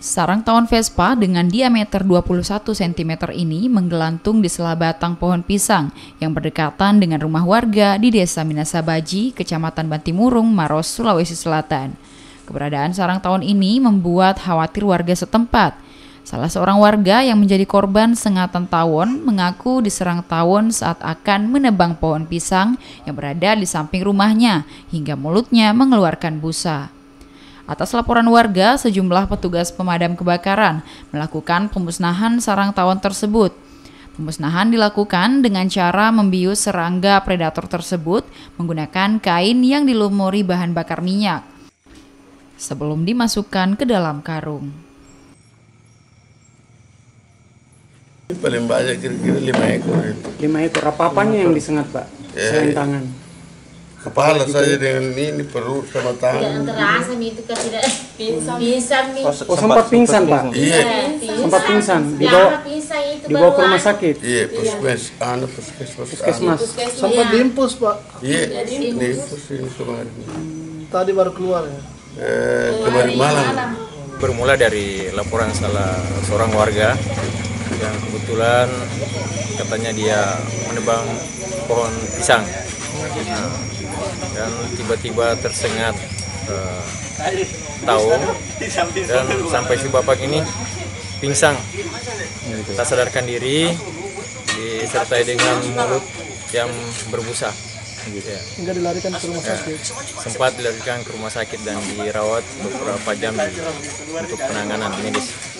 Sarang tawon Vespa dengan diameter 21 cm ini menggelantung di sela batang pohon pisang yang berdekatan dengan rumah warga di Desa Minasabaji, Kecamatan Bantimurung, Maros, Sulawesi Selatan. Keberadaan sarang tawon ini membuat khawatir warga setempat. Salah seorang warga yang menjadi korban sengatan tawon mengaku diserang tawon saat akan menebang pohon pisang yang berada di samping rumahnya hingga mulutnya mengeluarkan busa. Atas laporan warga, sejumlah petugas pemadam kebakaran melakukan pemusnahan sarang tawon tersebut. Pemusnahan dilakukan dengan cara membius serangga predator tersebut menggunakan kain yang dilumuri bahan bakar minyak sebelum dimasukkan ke dalam karung. Paling banyak kira-kira 5 ekor. 5 ekor, apa-apanya yang disengat, Pak? Selain tangan? Kepala saja dengan ini, perut sama tangan. Tidak terasa itu kan tidak pingsan. Oh, sempat pingsan, Pak? Iya. Sempat pingsan, dibawa ke rumah sakit? Iya, puskesmas. Sempat diimpus, Pak? Iya, diimpus ini kemarin. Tadi baru keluar ya? Kemarin malam. Bermula dari laporan salah seorang warga yang kebetulan katanya dia menebang pohon pisang. Dan tiba-tiba tersengat tawon dan sampai si bapak ini pingsan, tak sadarkan diri, disertai dengan mulut yang berbusa. Hingga dilarikan ke rumah sakit. Sempat dilarikan ke rumah sakit dan dirawat beberapa jam untuk penanganan medis.